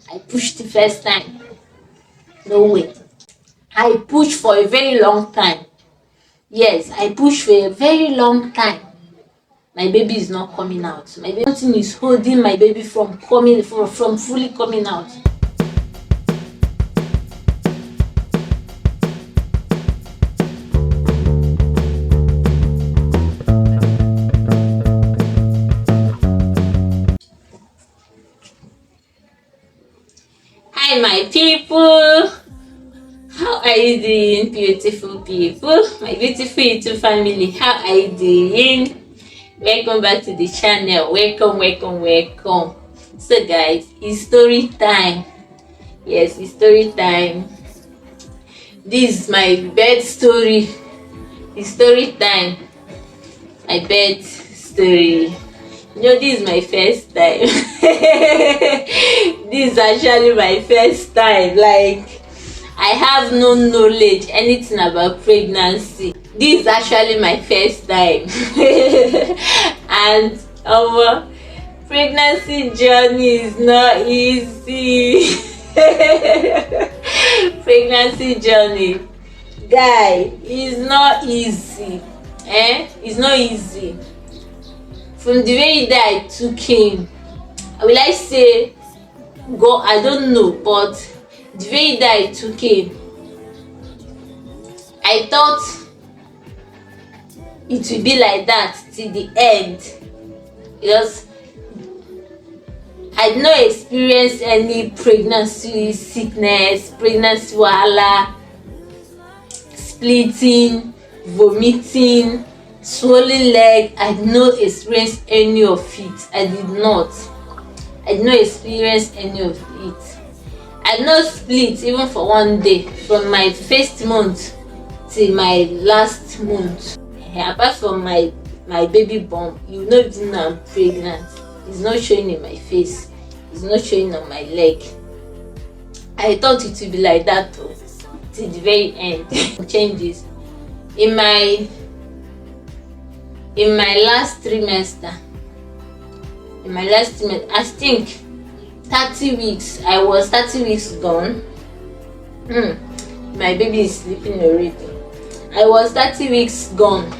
I pushed the first time. No way. I pushed for a very long time. Yes, I pushed for a very long time. My baby is not coming out. My baby, something is holding my baby from fully coming out. Hi my people, how are you doing, beautiful people, my beautiful YouTube family? How are you doing? Welcome back to the channel. Welcome. So guys, it's story time. Yes, it's story time. This is my bed story. It's story time. My bed story. You know, this is my first time. This is actually my first time. Like, I have no knowledge anything about pregnancy. This is actually my first time. And our pregnancy journey is not easy. Pregnancy journey, guy, is not easy. It's not easy. From the way that I took him, will I say go? I don't know, but the way that I took him, I thought it would be like that till the end, because I did not experience any pregnancy sickness, pregnancy wahala, splitting, vomiting, swollen leg. I did not experience any of it. I did not experience any of it. I did not split even for one day from my first month till my last month. Apart from my baby bump, you know, even though I'm pregnant, it's not showing in my face, it's not showing on my leg. I thought it would be like that though, till the very end. Changes in my last trimester. I think 30 weeks. I was 30 weeks gone. My baby is sleeping already. I was 30 weeks gone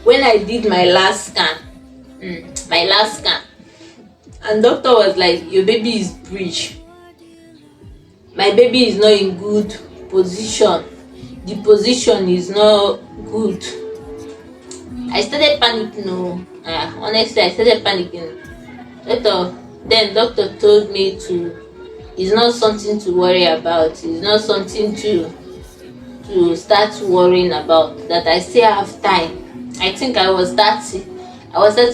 when I did my last scan. And doctor was like, your baby is breech. My baby is not in good position. The position is not good. I started panicking. Honestly, I started panicking. Then doctor told me it's not something to worry about. It's not something to start worrying about. That I still have time. I think I was 30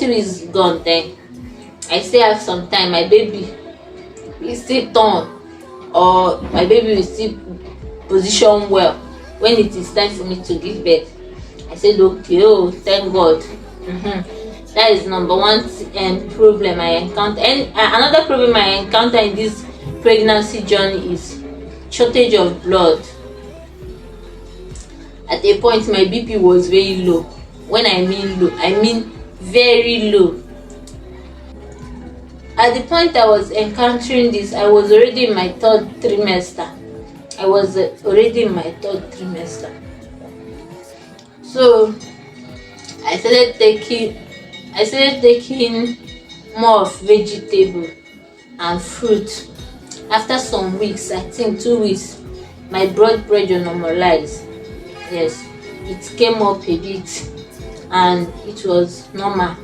weeks gone then. I still have some time. My baby is still torn, or my baby will still position well when it is time for me to give birth. I said, okay, oh, thank God. That is number one problem I encounter. And another problem I encounter in this pregnancy journey is shortage of blood. At a point, my BP was very low. When I mean low, I mean very low. At the point I was encountering this, I was already in my third trimester. So I started taking more of vegetable and fruit. After some weeks, I think 2 weeks, my blood pressure normalized. Yes, it came up a bit and it was normal.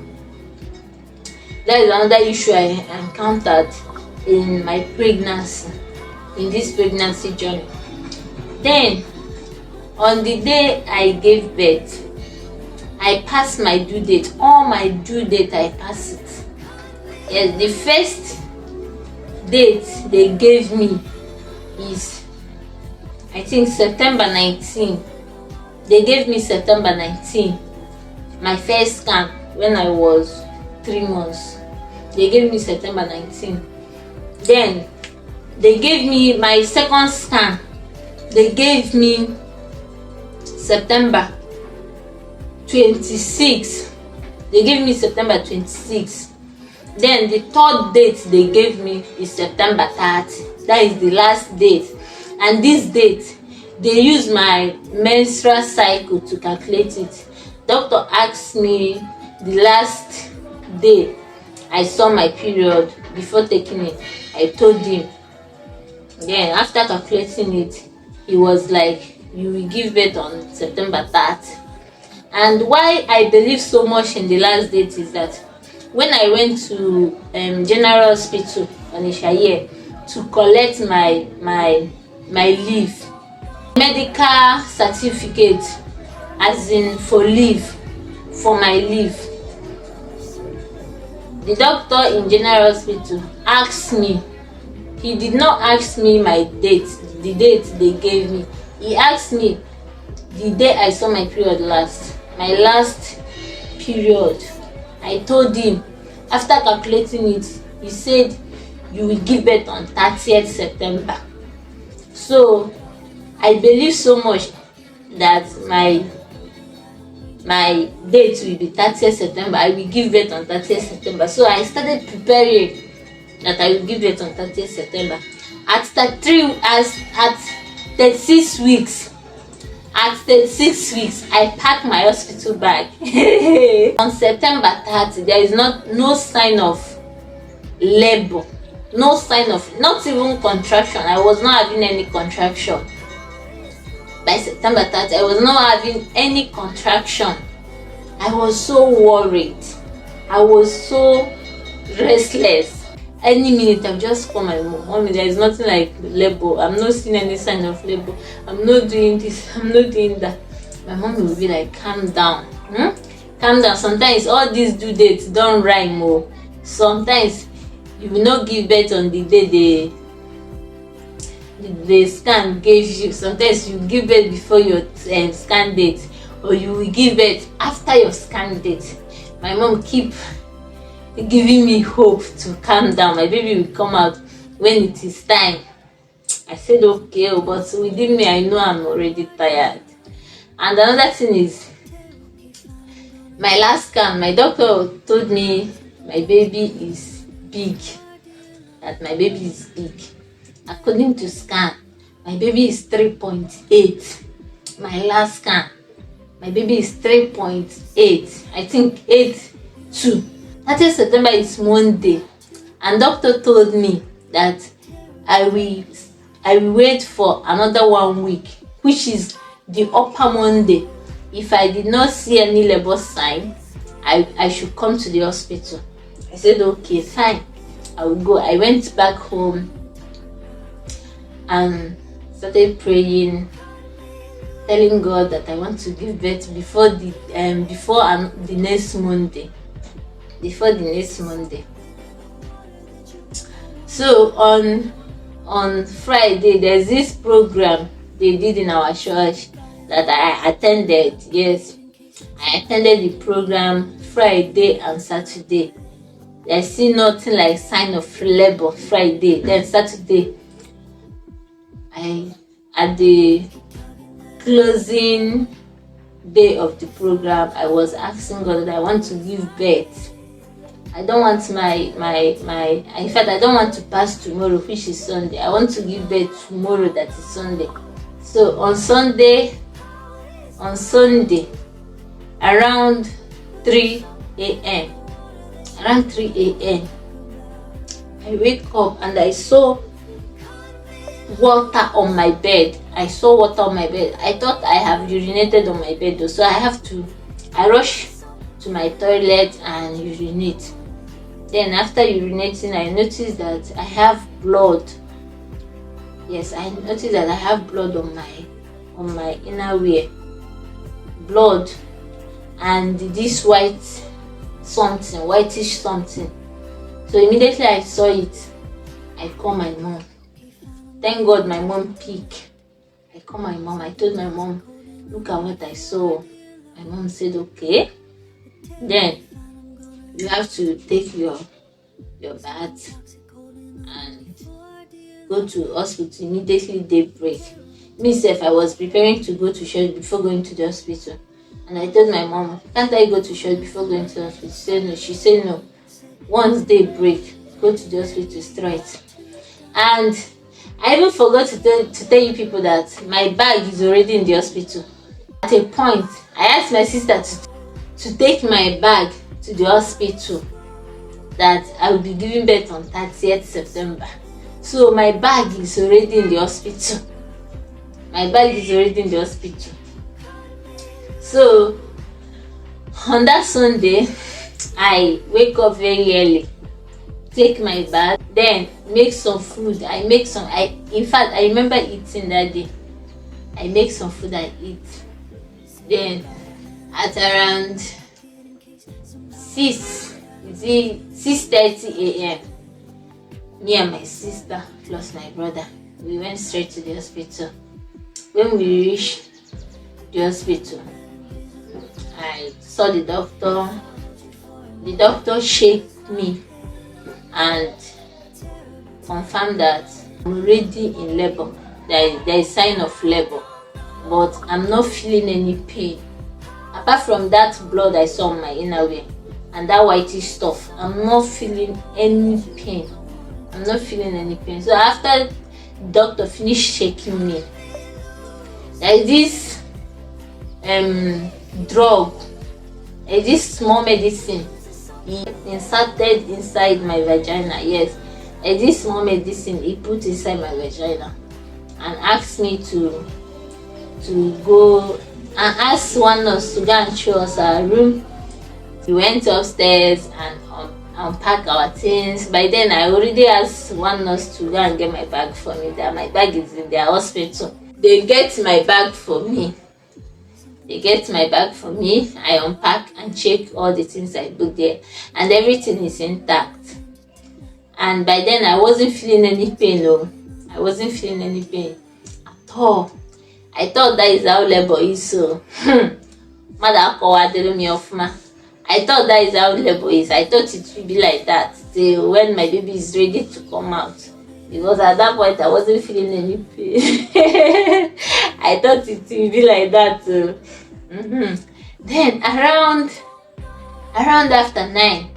That is another issue I encountered in my pregnancy, in this pregnancy journey. Then, on the day I gave birth, I passed my due date. All my due date, I passed it. Yes, the first date they gave me is, I think, September 19. They gave me September 19. My first scan when I was 3 months. They gave me September 19. Then they gave me my second scan. They gave me September 26. They gave me September 26. Then the third date they gave me is September 30. That is the last date. And this date, they use my menstrual cycle to calculate it. Doctor asked me the last day I saw my period before taking it. I told him. Then after calculating it, he was like, you will give birth on September 30. And why I believe so much in the last date is that when I went to General Hospital on Ishaye to collect my leave, medical certificate, as in for my leave, the doctor in General Hospital asked me. He did not ask me my date, the date they gave me. He asked me the day I saw my period last, my last period. I told him. After calculating it, he said you will give birth on 30th September. So I believe so much that my date will be 30th September. I will give birth on 30th September. So I started preparing that I will give birth on 30th September. At 36 weeks, I packed my hospital bag. On September 30, there is no sign of labor, no sign of, not even contraction. I was not having any contraction. By September 30, I was not having any contraction. I was so worried. I was so restless. Any minute I've just called my mom. Mommy, there is nothing like labor. I'm not seeing any sign of labor. I'm not doing this. I'm not doing that. My mom will be like, calm down. Calm down. Sometimes all these due dates don't rhyme. Oh. Sometimes you will not give birth on the day the scan gave you. Sometimes you give birth before your scan date, or you will give birth after your scan date. My mom keep giving me hope to calm down. My baby will come out when it is time. I said okay, but within me I know I'm already tired. And another thing is, my last scan, my doctor told me my baby is big. That my baby is big. According to scan, my baby is 3.8. My last scan, my baby is 3.8. I think 8.2. 30th September is Monday, and doctor told me that I will wait for another 1 week, which is the upper Monday. If I did not see any labor sign, I should come to the hospital. I said okay, fine, I will go. I went back home and started praying, telling God that I want to give birth before the next Monday. So on Friday, there's this program they did in our church that I attended. Yes, I attended the program Friday and Saturday. I see nothing like sign of labor Friday. Then Saturday, at the closing day of the program, I was asking God that I want to give birth. I don't want in fact, I don't want to pass tomorrow, which is Sunday. I want to give birth tomorrow, that is Sunday. So on Sunday, around 3 a.m., I wake up and I saw water on my bed. I thought I have urinated on my bed, so I rush to my toilet and urinate. Then after urinating, I noticed that I have blood. Yes, I noticed that I have blood on my inner wear. Blood and this whitish something. So immediately I saw it, I called my mom. Thank God my mom picked. I called my mom. I told my mom, look at what I saw. My mom said okay. Then you have to take your bath and go to hospital immediately daybreak. Myself, I was preparing to go to church before going to the hospital, and I told my mom, can't I go to church before going to the hospital? She said no. Once day break, go to the hospital straight. And I even forgot to tell you people that my bag is already in the hospital. At a point, I asked my sister to take my bag to the hospital, that I will be giving birth on 30th September. So my bag is already in the hospital. My bag is already in the hospital. So on that Sunday, I wake up very early, take my bath, then make some food. In fact, I remember eating that day. I make some food and eat. Then at around 6:30 a.m., me and my sister plus my brother, we went straight to the hospital. When we reached the hospital, I saw the doctor. The doctor shook me and confirmed that I'm already in labor. There is sign of labor, but I'm not feeling any pain. Apart from that blood I saw on my inner wear and that whitish stuff, I'm not feeling any pain. So after the doctor finished shaking me, there is this drug, this small medicine he inserted inside my vagina. Yes, this small medicine he put inside my vagina and asked me to go and ask one nurse to go and show us our room. We went upstairs and unpack our things. By then I already asked one nurse to go and get my bag for me, that my bag is in their hospital. They get my bag for me. I unpack and check all the things I put there, and everything is intact. And by then I wasn't feeling any pain. I wasn't feeling any pain at all. I thought that is how labor is. So I thought that is how labor is. I thought it would be like that till when my baby is ready to come out, because at that point I wasn't feeling any pain. I thought it would be like that. Then around after 9,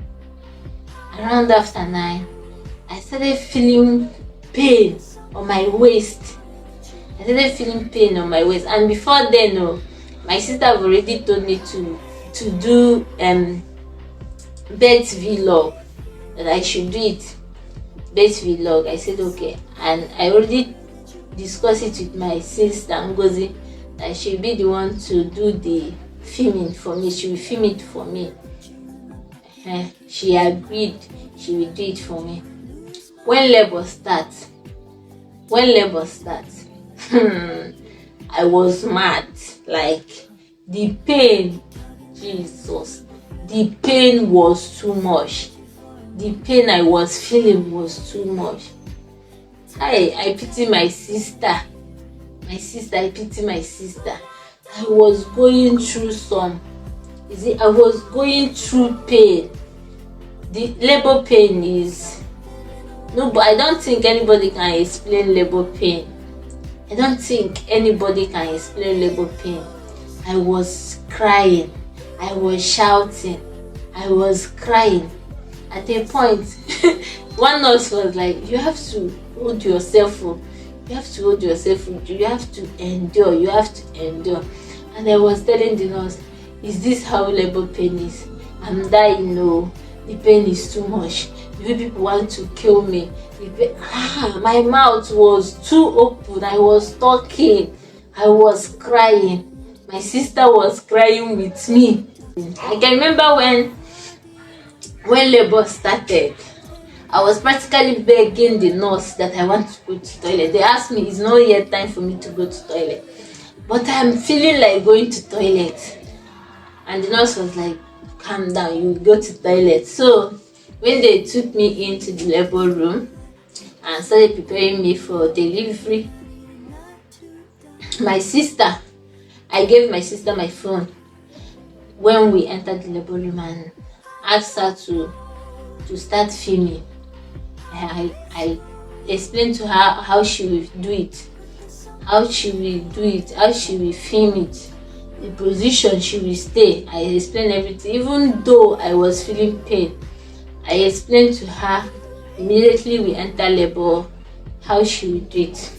I started feeling pain on my waist. And before then, my sister have already told me to do birth vlog, that I should do it. Birth vlog. I said okay, and I already discussed it with my sister Ngozi, that she'll be the one to do the filming for me. She will film it for me. She agreed she will do it for me. When labor starts, I was mad. Like, the pain, Jesus, the pain was too much. The pain I was feeling was too much. I pity my sister. I pity my sister. I was going through I was going through pain. The labor pain is no, but I don't think anybody can explain labor pain. I was crying. I was shouting. I was crying. At a point, one nurse was like, "You have to hold yourself up. You have to endure. And I was telling the nurse, "Is this how labor pain is? I'm dying. No, the pain is too much. The way people want to kill me." My mouth was too open. I was talking. I was crying. My sister was crying with me. I can remember when labor started, I was practically begging the nurse that I want to go to toilet. They asked me, "It's not yet time for me to go to toilet, but I'm feeling like going to toilet." And the nurse was like, "Calm down, you will go to toilet." So when they took me into the labor room and started preparing me for delivery, I gave my sister my phone when we entered the labor room and asked her to start filming. I explained to her how she will do it, how she will film it, the position she will stay. I explained everything. Even though I was feeling pain, I explained to her. Immediately we enter labor, how she would do it.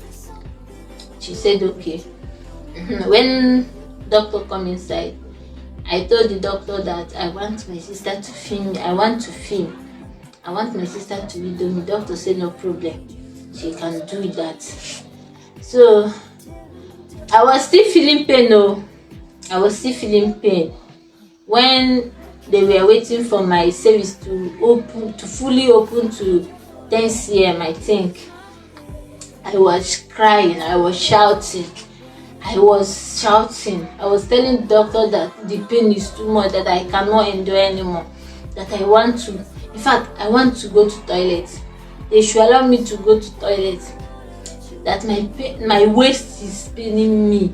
She said okay. When doctor come inside, I told the doctor that I want my sister to film me. I want to film. I want my sister to video me. Doctor said no problem. She can do that. So I was still feeling pain. Oh, I was still feeling pain when they were waiting for my service to fully open to 10 cm. I think I was crying. I was shouting. I was telling the doctor that the pain is too much, that I cannot endure anymore, that I want to, in fact, I want to go to toilet. They should allow me to go to toilet, that my waist is paining me.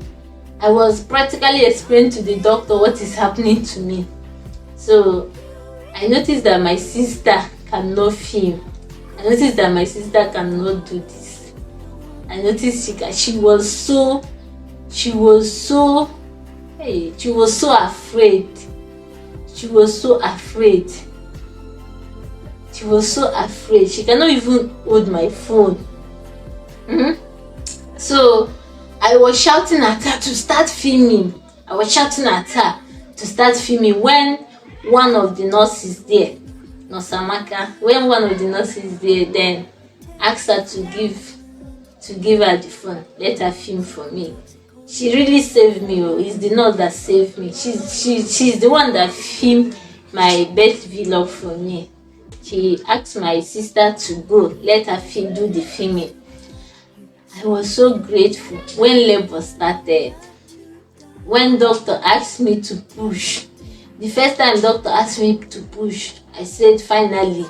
I was practically explaining to the doctor what is happening to me. So I noticed that my sister cannot film. I noticed that my sister cannot do this. I noticed she was so afraid. She was so afraid. She cannot even hold my phone. So I was shouting at her to start filming. When one of the nurses there, Nurse Amaka, when one of the nurses there then asked her to give her the phone, let her film for me. She really saved me. Oh, it's the nurse that saved me. She's the one that filmed my best vlog for me. She asked my sister to go, let her do the filming. I was so grateful. When labor started, when doctor asked me to push, the first time doctor asked me to push, I said finally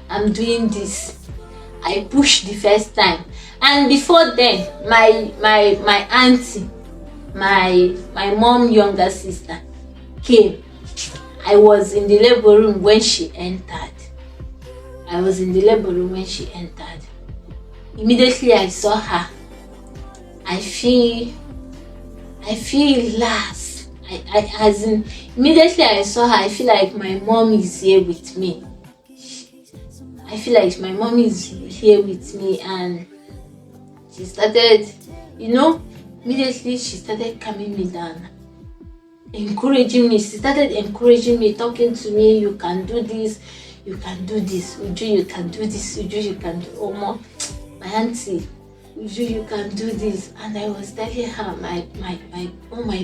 I'm doing this. I pushed the first time, and before then my auntie, my mom younger sister came. I was in the labor room when she entered. Immediately I saw her, I feel relaxed. Immediately I saw her, I feel like my mom is here with me. And she started, immediately she started calming me down, encouraging me. She started encouraging me, talking to me. You can do this. Uju, you can do this. Uju, you can do. Oh, my auntie, Uju, you can do this. And I was telling her my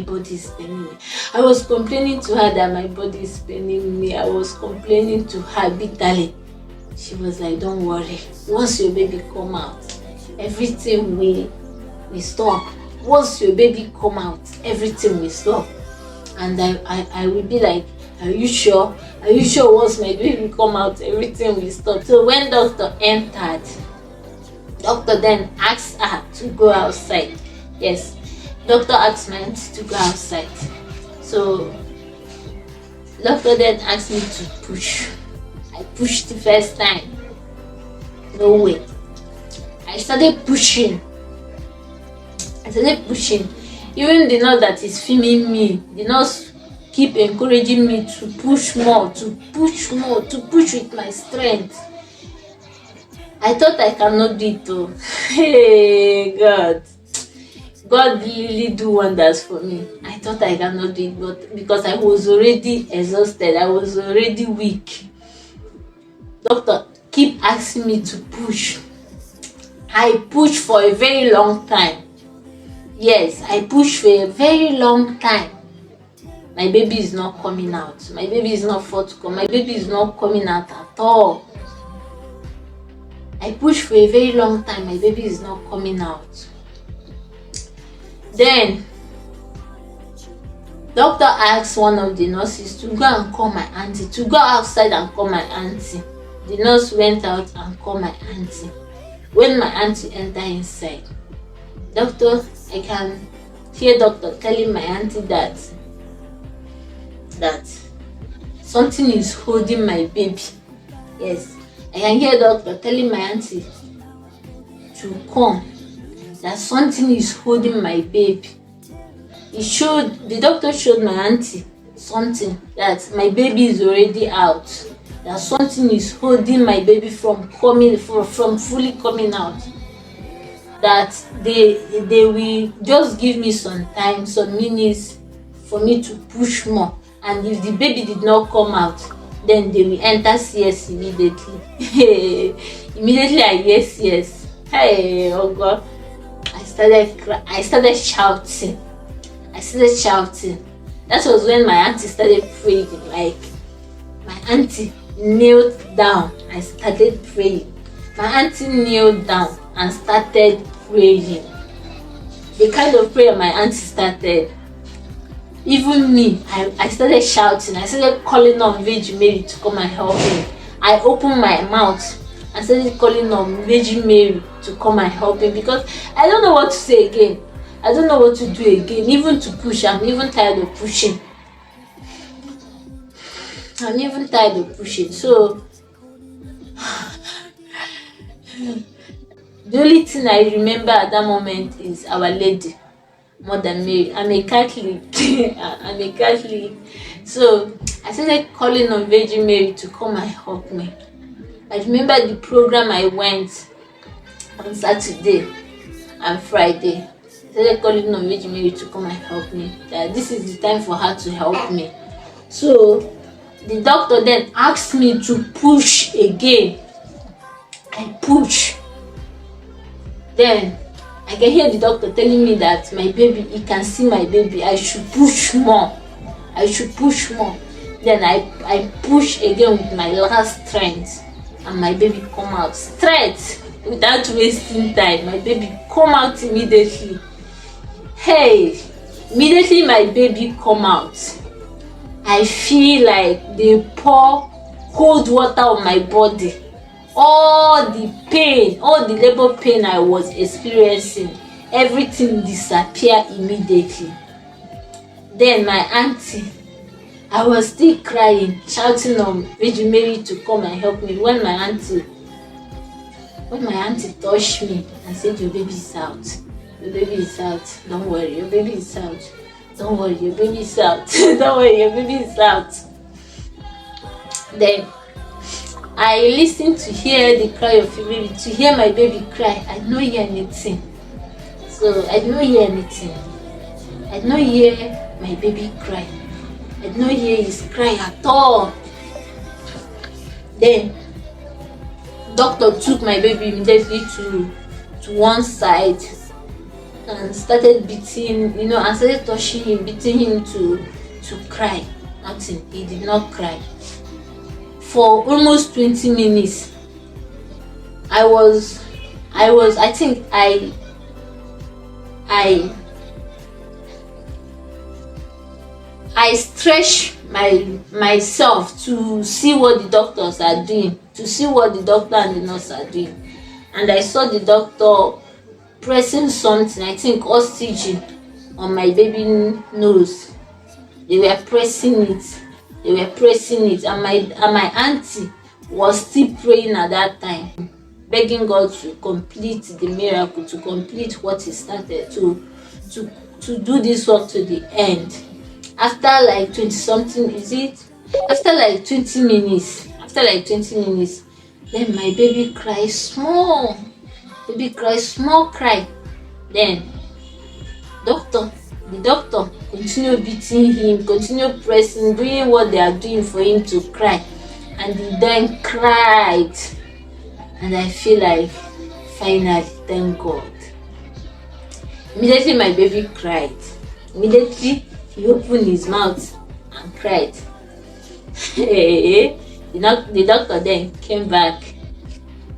body is paining me. I was complaining to her that my body is paining me. I was complaining to her bitterly. She was like, don't worry. Once your baby come out, everything will stop. Once your baby come out, everything will stop. And I will be like, are you sure? Once my baby come out, everything will stop. So when doctor entered, doctor then asked her to go outside. Yes, doctor asked my auntie to go outside. So doctor then asked me to push. I pushed the first time. No way. I started pushing. Even the nurse that is filming me, the nurse keep encouraging me to push more, to push with my strength. I thought I cannot do it though. Hey, God really do wonders for me. I thought I cannot do it, but because I was already exhausted, I was already weak. Doctor keep asking me to push. I pushed for a very long time. Yes, I pushed for a very long time. My baby is not coming out. My baby is not forthcoming. My baby is not coming out at all. I pushed for a very long time. My baby is not coming out. Then, doctor asked one of the nurses to go and call my auntie, to go outside and call my auntie. The nurse went out and called my auntie. When my auntie entered inside, I can hear doctor telling my auntie that something is holding my baby. Yes, I can hear doctor telling my auntie to come, that something is holding my baby. The doctor showed my auntie something, that my baby is already out, that something is holding my baby from from fully coming out, that they will just give me some time, some minutes for me to push more, and if the baby did not come out, then they will enter CS immediately. Immediately I hear CS, hey, oh God, I started shouting. That was when my auntie started praying. Like, my auntie knelt down and started praying. My auntie knelt down and started praying. The kind of prayer my auntie started, even me, I started shouting. I started calling on Virgin Mary to come and help me. I opened my mouth and started calling on Virgin Mary to come and help me, because I don't know what to say again. I don't know what to do again, even to push. I'm even tired of pushing. So the only thing I remember at that moment is Our Lady, Mother Mary. I'm a Catholic. So I started calling on Virgin Mary to come and help me. I remember the program I went on Saturday and Friday. I started calling on Virgin Mary to come and help me, that this is the time for her to help me. So the doctor then asked me to push again. I push. Then I can hear the doctor telling me that my baby, he can see my baby, I should push more. Then I push again with my last strength, and my baby come out straight without wasting time. My baby come out immediately. Hey, immediately my baby come out, I feel like they pour cold water on my body. All the pain, all the labor pain I was experiencing, everything disappeared immediately. Then my auntie, I was still crying, shouting on Virgin Mary to come and help me, when my auntie touched me and said, your baby is out. Your baby is out. Don't worry, your baby is out. Don't worry, your baby is out. Don't worry, your baby is out. Then I listened to hear the cry of your baby, to hear my baby cry. I did not hear anything. So I did not hear anything. I did not hear my baby cry. I did not hear his cry at all. Then doctor took my baby immediately to one side and started beating, and started touching him, beating him to cry. Nothing. He did not cry. For almost 20 minutes, I think I stretched myself to see what the doctors are doing, to see what the doctor and the nurse are doing. And I saw the doctor pressing something, I think oxygen, on my baby nose. They were pressing it, and my auntie was still praying at that time, begging God to complete the miracle, to complete what he started, to do this work to the end. After like 20 something, after like 20 minutes, then my baby cries small cry. Then the doctor continue beating him, continue pressing, doing what they are doing for him to cry, and he then cried. And I feel like, finally, thank God. Immediately my baby cried. Immediately he opened his mouth and cried. The doctor then came back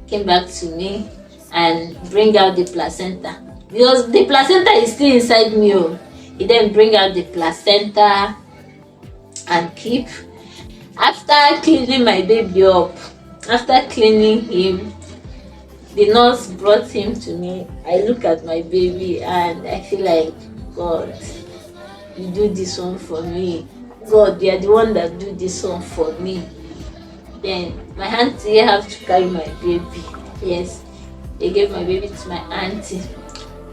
to me and bring out the placenta, because the placenta is still inside me. He then bring out the placenta and keep. After cleaning my baby up, after cleaning him, the nurse brought him to me. I look at my baby and I feel like, God, you do this one for me. God, you are the one that do this one for me. Then my auntie have to carry my baby. Yes, they gave my baby to my auntie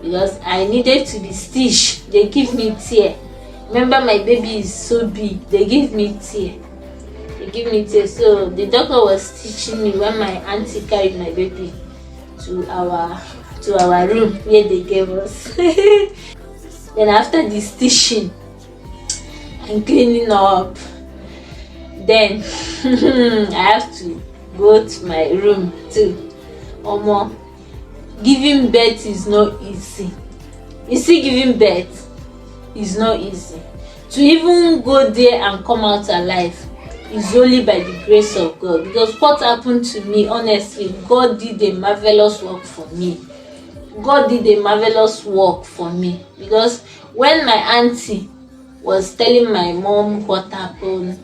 because I needed to be stitched. They give me tear. Remember, my baby is so big. They give me tear. So the doctor was teaching me when my auntie carried my baby to our room where they gave us. Then after the stitching and cleaning up, then I have to go to my room too. Omo, giving birth is not easy. You see, giving birth is not easy. To even go there and come out alive is only by the grace of God. Because what happened to me, honestly, God did a marvelous work for me. Because when my auntie was telling my mom what happened,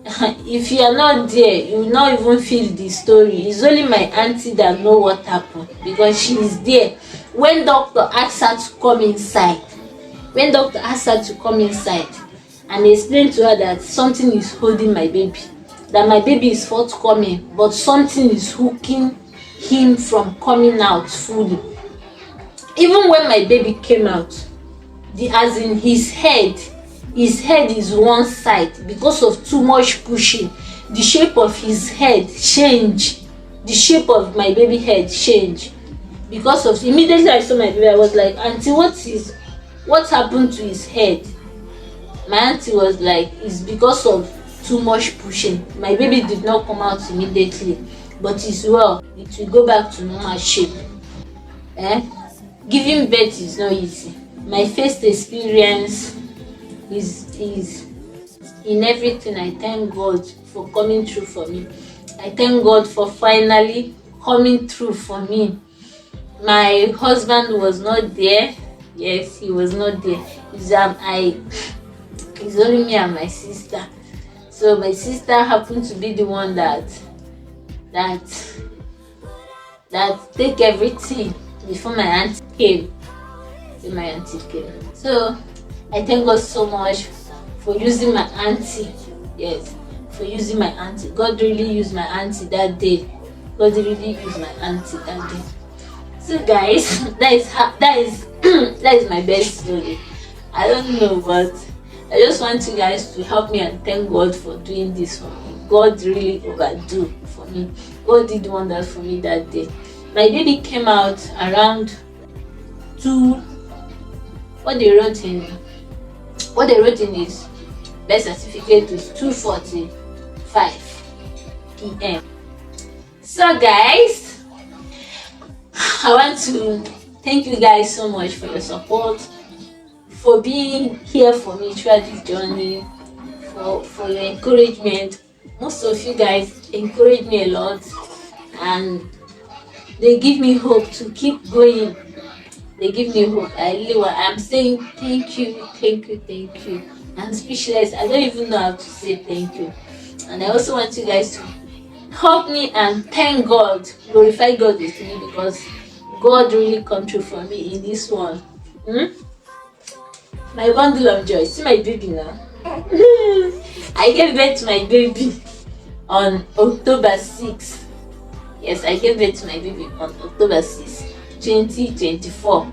if you are not there, you will not even feel the story. It's only my auntie that know what happened, because she is there when doctor asked her to come inside. And explain to her that something is holding my baby, that my baby is forthcoming, but something is hooking him from coming out fully. Even when my baby came out, as in his head is one side. Because of too much pushing, the shape of his head changed. The shape of my baby head changed. Because of, immediately I saw my baby, I was like, auntie, what happened to his head? My auntie was like, it's because of too much pushing. My baby did not come out immediately, but it's well, it will go back to normal shape. Giving birth is not easy. My first experience is in everything. I thank God for coming through for me. I thank God for finally coming through for me. My husband was not there. Yes, he was not there. It's only me and my sister. So my sister happened to be the one that take everything before my auntie came. So I thank God so much for using my auntie. Yes, for using my auntie. God really used my auntie that day. So guys, that is my best story. I don't know, but I just want you guys to help me and thank God for doing this for me. God really overdo for me. God did wonders for me that day. My baby came out around 2. What they wrote in his birth certificate is 2:45 p.m. So guys, I want to thank you guys so much for your support, for being here for me throughout this journey, for your encouragement. Most of you guys encourage me a lot, and they give me hope to keep going. They give me hope. I'm saying thank you. I'm speechless. I don't even know how to say thank you. And I also want you guys to help me and thank God, glorify God with me, because God really come through for me in this one. My bundle of joy. See my baby now. I gave birth to my baby on October 6. Yes, I gave birth to my baby on October 6, 2024.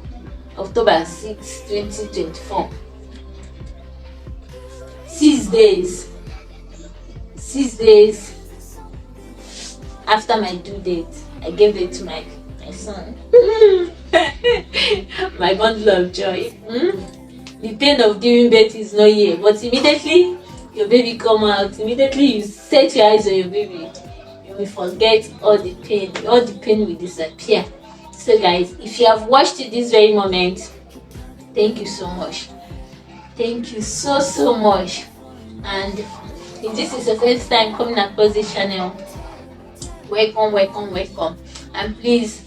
October 6, 2024. 6 days. 6 days after my due date, I gave it to my son. My bundle of joy. The pain of giving birth is not here, but immediately your baby come out, immediately you set your eyes on your baby, you will forget all the pain will disappear. So guys, if you have watched it this very moment, thank you so much. Thank you so much. And if this is your first time coming across this channel, welcome. And please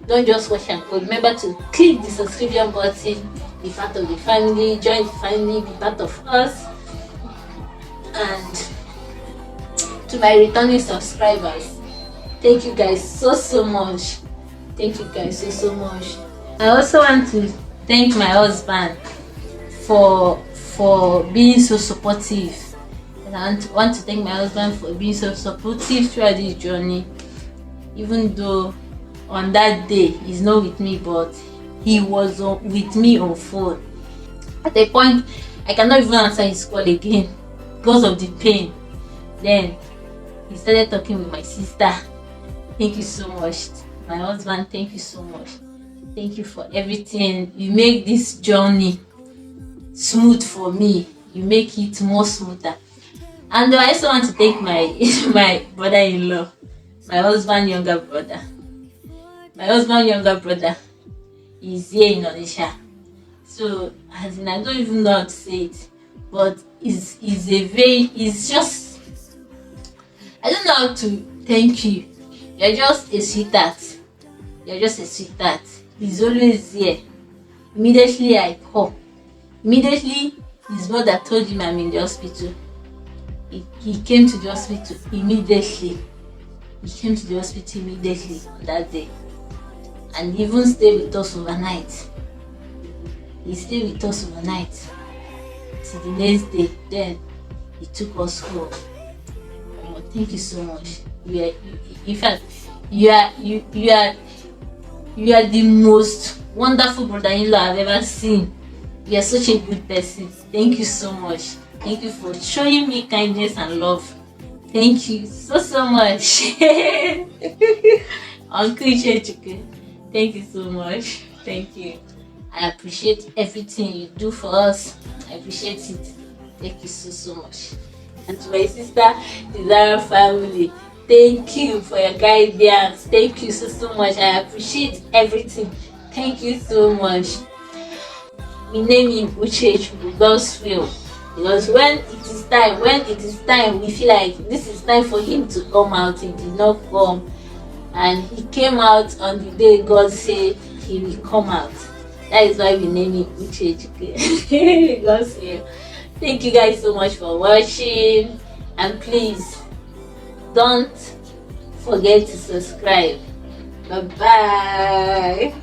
don't just watch and go. Remember to click the subscription button, be part of the family, join the family, be part of us. And to my returning subscribers, thank you guys so much. Thank you guys so much. I also want to thank my husband for being so supportive. And I want to thank my husband for being so supportive throughout this journey. Even though on that day he's not with me, but he was with me on phone. At a point, I cannot even answer his call again because of the pain. Then he started talking with my sister. Thank you so much. My husband, thank you so much. Thank you for everything. You make this journey smooth for me. You make it more smoother. And I also want to thank my my brother-in-law, my husband younger brother. My husband younger brother is here in Odisha. So as in, I don't even know how to say it, but it's just, I don't know how to thank you. You're just a sweetheart. You're just a sweetheart. He's always here. Immediately I call. Immediately his mother told him I'm in the hospital. He came to the hospital immediately. He came to the hospital immediately on that day. And he even stayed with us overnight. He stayed with us overnight till the next day. Then he took us home. Oh, thank you so much. In fact, you are the most wonderful brother-in-law I've ever seen. You are such a good person. Thank you so much. Thank you for showing me kindness and love. Thank you so much. Uncle Ichechuku, thank you so much. Thank you. I appreciate everything you do for us. I appreciate it. Thank you so much. And to my sister, the Zara family, thank you for your guidance. Thank you so much. I appreciate everything. Thank you so much. We name him Uchechu, God's will. Because when it is time, we feel like this is time for him to come out. He did not come. And he came out on the day God said he will come out. That is why we name him Uchechu. God's will. Thank you guys so much for watching. And please, don't forget to subscribe. Bye bye.